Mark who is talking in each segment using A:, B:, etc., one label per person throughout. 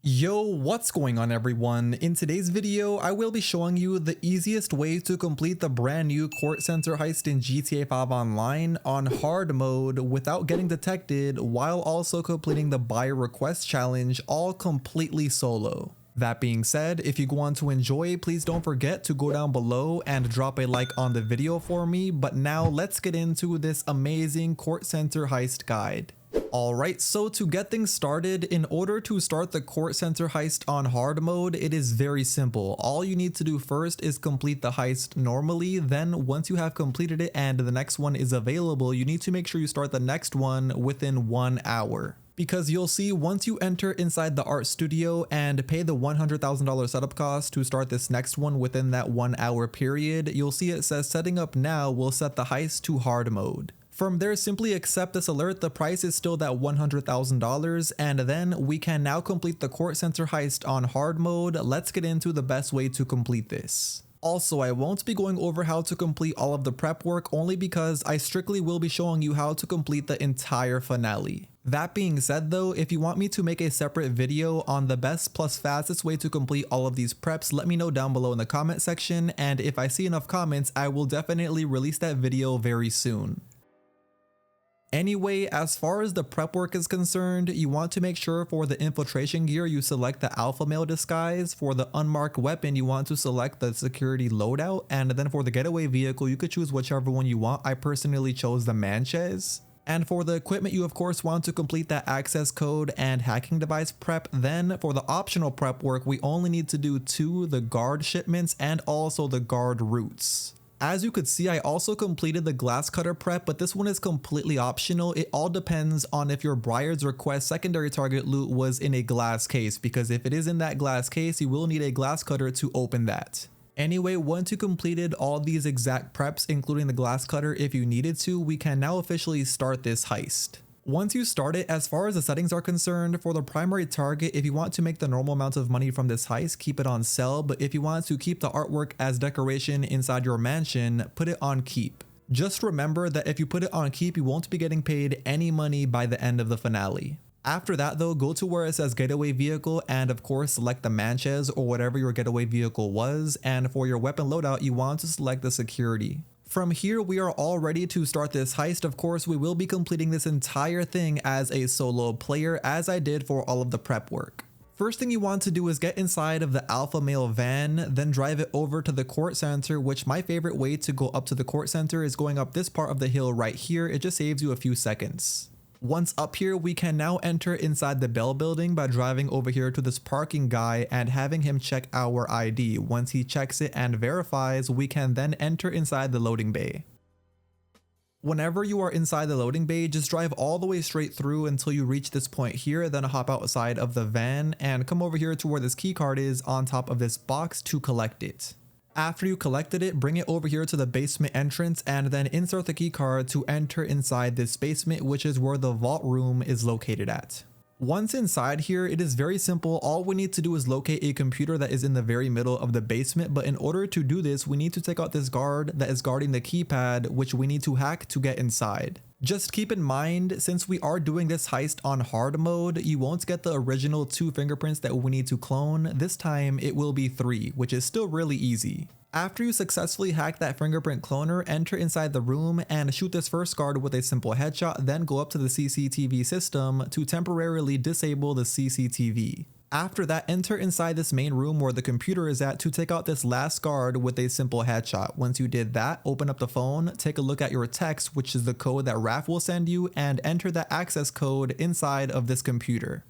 A: Yo, what's going on everyone? In today's video, I will be showing you the easiest way to complete the brand new Kortz Center Heist in GTA 5 Online on hard mode without getting detected, while also completing the buyer request challenge all completely solo. That being said, if you want to enjoy, please don't forget to go down below and drop a like on the video for me, but now let's get into this amazing Kortz Center Heist guide. Alright, so to get things started, in order to start the Kortz Center Heist on hard mode, it is very simple. All you need to do first is complete the heist normally, then once you have completed it and the next one is available, you need to make sure you start the next one within 1 hour. Because you'll see once you enter inside the art studio and pay the $100,000 setup cost to start this next one within that 1 hour period, you'll see it says setting up now will set the heist to hard mode. From there, simply accept this alert. The price is still that $100,000, and then we can now complete the Kortz Center Heist on hard mode. Let's get into the best way to complete this. Also, I won't be going over how to complete all of the prep work only because I strictly will be showing you how to complete the entire finale. That being said though, if you want me to make a separate video on the best plus fastest way to complete all of these preps, let me know down below in the comment section, and if I see enough comments, I will definitely release that video very soon. Anyway, as far as the prep work is concerned, you want to make sure for the infiltration gear you select the alpha male disguise. For the unmarked weapon, you want to select the security loadout, and then for the getaway vehicle, you could choose whichever one you want. I personally chose the Manches. And for the equipment, you of course want to complete that access code and hacking device prep. Then for the optional prep work, we only need to do 2, the guard shipments and also the guard routes. As you could see, I also completed the glass cutter prep, but this one is completely optional. It all depends on if your Briar's request secondary target loot was in a glass case, because if it is in that glass case, you will need a glass cutter to open that. Anyway, once you completed all these exact preps, including the glass cutter if you needed to, we can now officially start this heist. Once you start it, as far as the settings are concerned, for the primary target, if you want to make the normal amount of money from this heist, keep it on sell, but if you want to keep the artwork as decoration inside your mansion, put it on keep. Just remember that if you put it on keep, you won't be getting paid any money by the end of the finale. After that though, go to where it says getaway vehicle and of course select the Manches or whatever your getaway vehicle was, and for your weapon loadout, you want to select the security. From here, we are all ready to start this heist. Of course, we will be completing this entire thing as a solo player, as I did for all of the prep work. First thing you want to do is get inside of the alpha male van, then drive it over to the Kortz Center, which my favorite way to go up to the Kortz Center is going up this part of the hill right here. It just saves you a few seconds. Once up here, we can now enter inside the Bell building by driving over here to this parking guy and having him check our ID. Once he checks it and verifies, we can then enter inside the loading bay. Whenever you are inside the loading bay, just drive all the way straight through until you reach this point here, then hop outside of the van and come over here to where this key card is on top of this box to collect it. After you collected it, bring it over here to the basement entrance and then insert the key card to enter inside this basement, which is where the vault room is located at. Once inside here, it is very simple. All we need to do is locate a computer that is in the very middle of the basement, but in order to do this, we need to take out this guard that is guarding the keypad, which we need to hack to get inside. Just keep in mind, since we are doing this heist on hard mode, you won't get the original 2 fingerprints that we need to clone. This time it will be 3, which is still really easy. After you successfully hack that fingerprint cloner, enter inside the room and shoot this first guard with a simple headshot, then go up to the CCTV system to temporarily disable the CCTV. After that, enter inside this main room where the computer is at to take out this last guard with a simple headshot. Once you did that, open up the phone, take a look at your text, which is the code that Raph will send you, and enter that access code inside of this computer.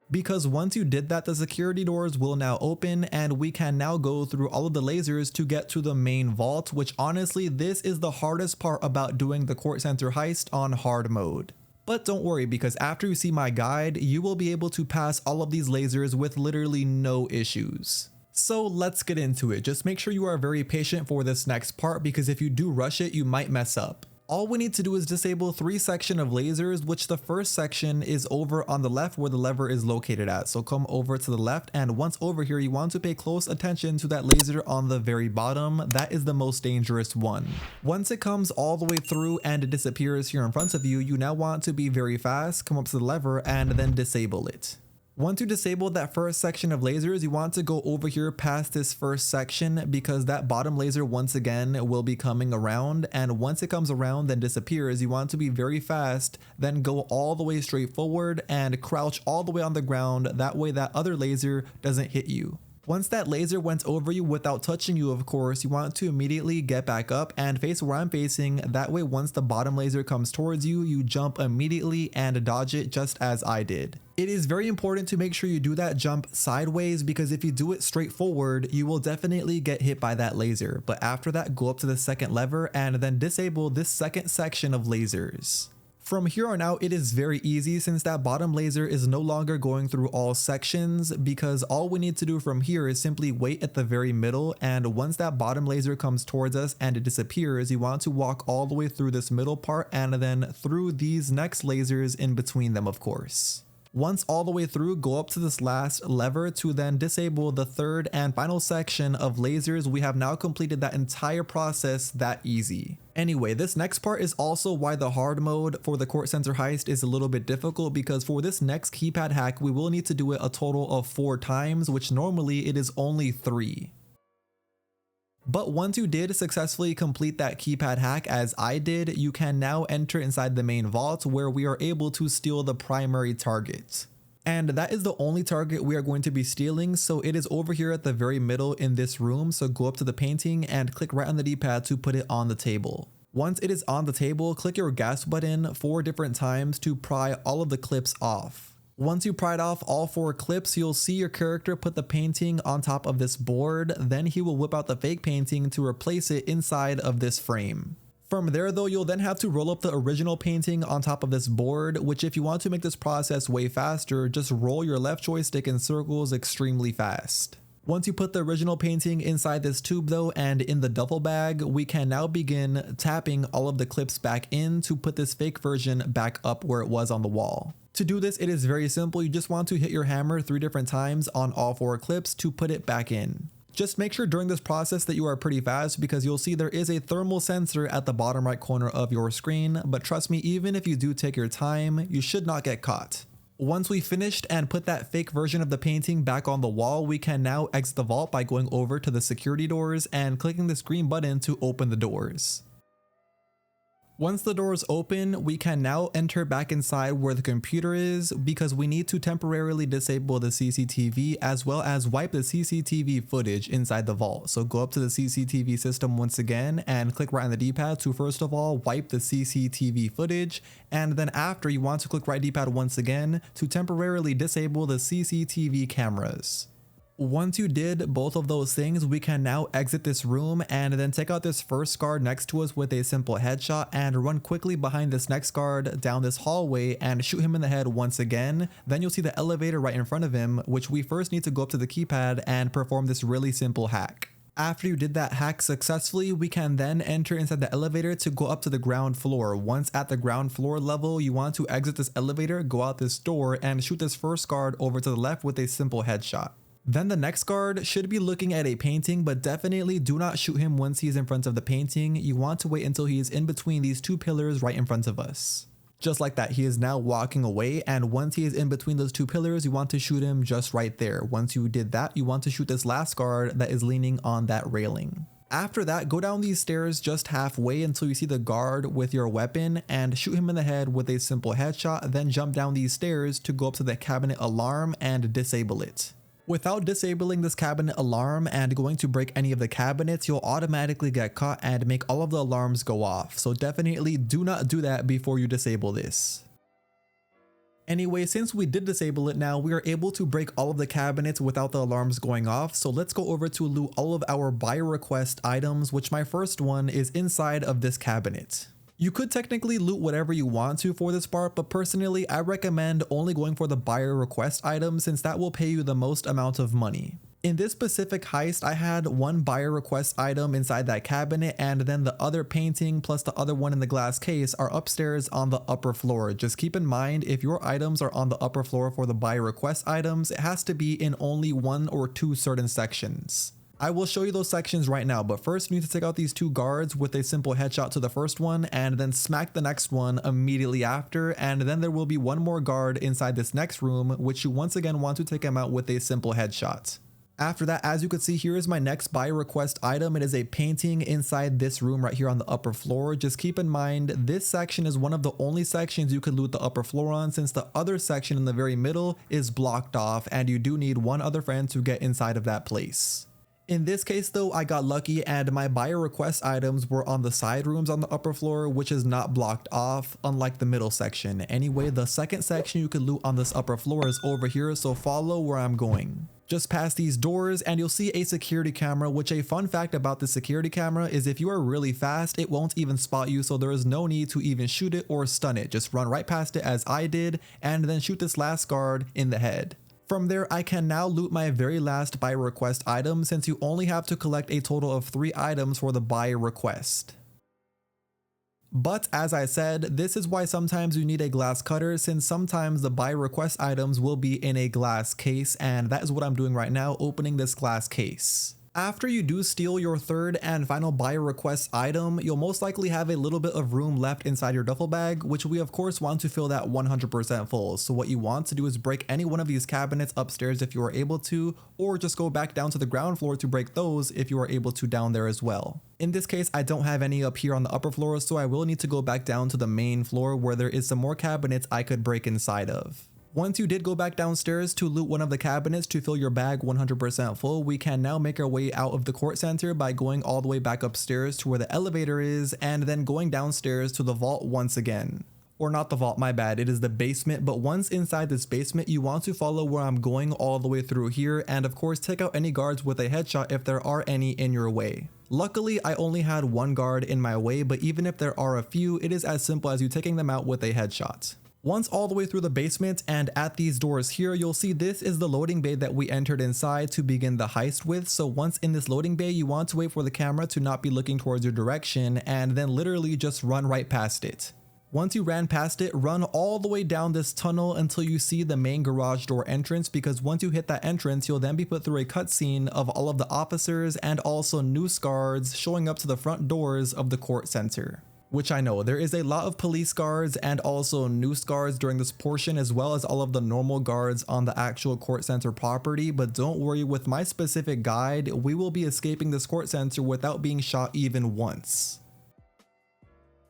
A: Because once you did that, the security doors will now open and we can now go through all of the lasers to get to the main vault, which honestly, this is the hardest part about doing the Kortz Center Heist on hard mode. But don't worry, because after you see my guide, you will be able to pass all of these lasers with literally no issues. So let's get into it. Just make sure you are very patient for this next part, because if you do rush it, you might mess up. All we need to do is disable 3 sections of lasers, which the first section is over on the left where the lever is located at. So come over to the left, and once over here, you want to pay close attention to that laser on the very bottom. That is the most dangerous one. Once it comes all the way through and it disappears here in front of you, you now want to be very fast, come up to the lever and then disable it. Once you disable that first section of lasers, you want to go over here past this first section because that bottom laser once again will be coming around, and once it comes around then disappears, you want to be very fast, then go all the way straight forward and crouch all the way on the ground, that way that other laser doesn't hit you. Once that laser went over you without touching you, of course, you want to immediately get back up and face where I'm facing, that way once the bottom laser comes towards you, you jump immediately and dodge it just as I did. It is very important to make sure you do that jump sideways because if you do it straight forward, you will definitely get hit by that laser. But after that, go up to the second lever and then disable this second section of lasers. From here on out, it is very easy since that bottom laser is no longer going through all sections because all we need to do from here is simply wait at the very middle, and once that bottom laser comes towards us and it disappears, you want to walk all the way through this middle part and then through these next lasers in between them, of course. Once all the way through, go up to this last lever to then disable the third and final section of lasers. We have now completed that entire process that easy. Anyway, this next part is also why the hard mode for the Kortz Center Heist is a little bit difficult, because for this next keypad hack, we will need to do it a total of 4 times, which normally it is only 3. But once you did successfully complete that keypad hack as I did, you can now enter inside the main vault where we are able to steal the primary target. And that is the only target we are going to be stealing, so it is over here at the very middle in this room, so go up to the painting and click right on the D-pad to put it on the table. Once it is on the table, click your gas button 4 different times to pry all of the clips off. Once you pried off all 4 clips, you'll see your character put the painting on top of this board, then he will whip out the fake painting to replace it inside of this frame. From there though, you'll then have to roll up the original painting on top of this board, which if you want to make this process way faster, just roll your left joystick in circles extremely fast. Once you put the original painting inside this tube though and in the duffel bag, we can now begin tapping all of the clips back in to put this fake version back up where it was on the wall. To do this, it is very simple. You just want to hit your hammer 3 different times on all 4 clips to put it back in. Just make sure during this process that you are pretty fast because you'll see there is a thermal sensor at the bottom right corner of your screen, but trust me, even if you do take your time, you should not get caught. Once we finished and put that fake version of the painting back on the wall, we can now exit the vault by going over to the security doors and clicking this green button to open the doors. Once the doors open, we can now enter back inside where the computer is because we need to temporarily disable the CCTV as well as wipe the CCTV footage inside the vault. So go up to the CCTV system once again and click right on the D-pad to first of all wipe the CCTV footage, and then after you want to click right D-pad once again to temporarily disable the CCTV cameras. Once you did both of those things, we can now exit this room and then take out this first guard next to us with a simple headshot and run quickly behind this next guard down this hallway and shoot him in the head once again. Then you'll see the elevator right in front of him, which we first need to go up to the keypad and perform this really simple hack. After you did that hack successfully, we can then enter inside the elevator to go up to the ground floor. Once at the ground floor level, you want to exit this elevator, go out this door, and shoot this first guard over to the left with a simple headshot. Then the next guard should be looking at a painting, but definitely do not shoot him once he's in front of the painting. You want to wait until he is in between these 2 pillars right in front of us. Just like that, he is now walking away, and once he is in between those 2 pillars, you want to shoot him just right there. Once you did that, you want to shoot this last guard that is leaning on that railing. After that, go down these stairs just halfway until you see the guard with your weapon and shoot him in the head with a simple headshot, then jump down these stairs to go up to the cabinet alarm and disable it. Without disabling this cabinet alarm and going to break any of the cabinets, you'll automatically get caught and make all of the alarms go off. So definitely do not do that before you disable this. Anyway, since we did disable it now, we are able to break all of the cabinets without the alarms going off. So let's go over to loot all of our buyer request items, which my first one is inside of this cabinet. You could technically loot whatever you want to for this part, but personally I recommend only going for the buyer request item since that will pay you the most amount of money. In this specific heist, I had 1 buyer request item inside that cabinet, and then the other painting plus the other one in the glass case are upstairs on the upper floor. Just keep in mind, if your items are on the upper floor for the buyer request items, it has to be in only 1 or 2 certain sections. I will show you those sections right now, but first you need to take out these two guards with a simple headshot to the first one and then smack the next one immediately after, and then there will be one more guard inside this next room which you once again want to take him out with a simple headshot. After that, as you can see, here is my next buy request item. It is a painting inside this room right here on the upper floor. Just keep in mind, this section is one of the only sections you could loot the upper floor on, since the other section in the very middle is blocked off and you do need one other friend to get inside of that place. In this case though, I got lucky and my buyer request items were on the side rooms on the upper floor, which is not blocked off, unlike the middle section. Anyway, the second section you could loot on this upper floor is over here, so follow where I'm going. Just past these doors and you'll see a security camera, which a fun fact about the security camera is if you are really fast, it won't even spot you, so there is no need to even shoot it or stun it. Just run right past it as I did and then shoot this last guard in the head. From there, I can now loot my very last buy request item, since you only have to collect a total of 3 items for the buy request. But as I said, this is why sometimes you need a glass cutter, since sometimes the buy request items will be in a glass case, and that is what I'm doing right now, opening this glass case. After you do steal your third and final buy request item, you'll most likely have a little bit of room left inside your duffel bag, which we of course want to fill that 100% full. So what you want to do is break any one of these cabinets upstairs if you are able to, or just go back down to the ground floor to break those if you are able to down there as well. In this case, I don't have any up here on the upper floor, so I will need to go back down to the main floor where there is some more cabinets I could break inside of. Once you did go back downstairs to loot one of the cabinets to fill your bag 100% full, we can now make our way out of the Kortz Center by going all the way back upstairs to where the elevator is and then going downstairs to the vault once again. Or not the vault, my bad, it is the basement, but once inside this basement, you want to follow where I'm going all the way through here and of course take out any guards with a headshot if there are any in your way. Luckily, I only had one guard in my way, but even if there are a few, it is as simple as you taking them out with a headshot. Once all the way through the basement and at these doors here, you'll see this is the loading bay that we entered inside to begin the heist with. So once in this loading bay, you want to wait for the camera to not be looking towards your direction and then literally just run right past it. Once you ran past it, run all the way down this tunnel until you see the main garage door entrance, because once you hit that entrance, you'll then be put through a cutscene of all of the officers and also new guards showing up to the front doors of the Kortz Center. Which I know, there is a lot of police guards and also new guards during this portion, as well as all of the normal guards on the actual Kortz Center property, but don't worry, with my specific guide, we will be escaping this Kortz Center without being shot even once.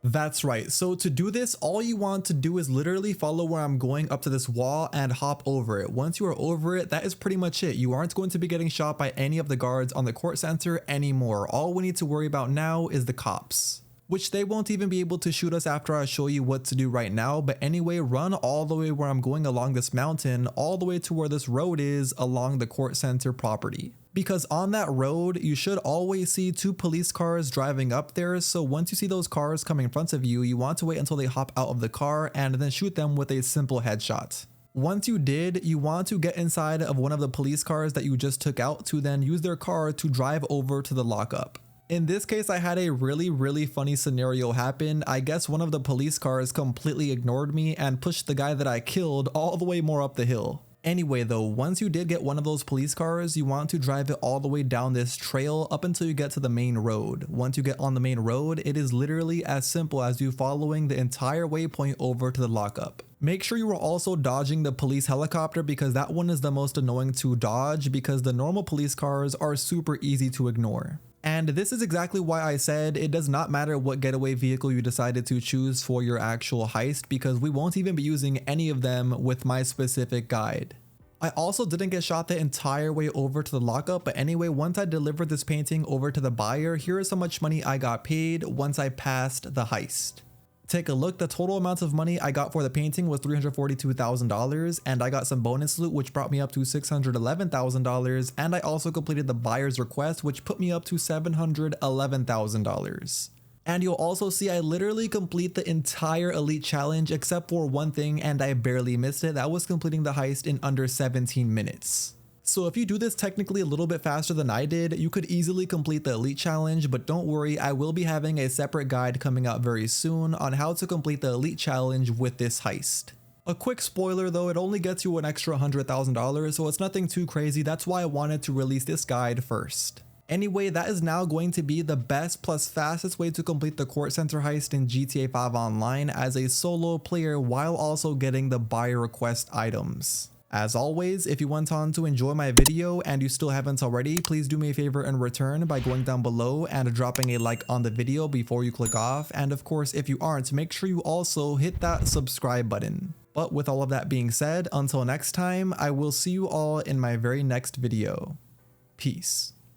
A: That's right, so to do this, all you want to do is literally follow where I'm going up to this wall and hop over it. Once you are over it, that is pretty much it. You aren't going to be getting shot by any of the guards on the Kortz Center anymore. All we need to worry about now is the cops, which they won't even be able to shoot us after I show you what to do right now. But anyway, run all the way where I'm going along this mountain, all the way to where this road is along the Kortz Center property. Because on that road, you should always see 2 police cars driving up there. So once you see those cars coming in front of you, you want to wait until they hop out of the car and then shoot them with a simple headshot. Once you did, you want to get inside of one of the police cars that you just took out to then use their car to drive over to the lockup. In this case, I had a really funny scenario happen. I guess one of the police cars completely ignored me and pushed the guy that I killed all the way more up the hill. Anyway though, once you did get one of those police cars, you want to drive it all the way down this trail up until you get to the main road. Once you get on the main road, it is literally as simple as you following the entire waypoint over to the lockup. Make sure you are also dodging the police helicopter, because that one is the most annoying to dodge, because the normal police cars are super easy to ignore. And this is exactly why I said it does not matter what getaway vehicle you decided to choose for your actual heist, because we won't even be using any of them with my specific guide. I also didn't get shot the entire way over to the lockup, but anyway, once I delivered this painting over to the buyer, here is how much money I got paid once I passed the heist. Take a look, the total amount of money I got for the painting was $342,000, and I got some bonus loot which brought me up to $611,000, and I also completed the buyer's request which put me up to $711,000. And you'll also see I literally complete the entire elite challenge except for one thing, and I barely missed it. That was completing the heist in under 17 minutes. So if you do this technically a little bit faster than I did, you could easily complete the elite challenge, but don't worry, I will be having a separate guide coming out very soon on how to complete the elite challenge with this heist. A quick spoiler though, it only gets you an extra $100,000, so it's nothing too crazy. That's why I wanted to release this guide first. Anyway, that is now going to be the best plus fastest way to complete the Kortz Center Heist in GTA 5 Online as a solo player while also getting the buyer request items. As always, if you went on to enjoy my video and you still haven't already, please do me a favor in return by going down below and dropping a like on the video before you click off. And of course, if you aren't, make sure you also hit that subscribe button. But with all of that being said, until next time, I will see you all in my very next video. Peace.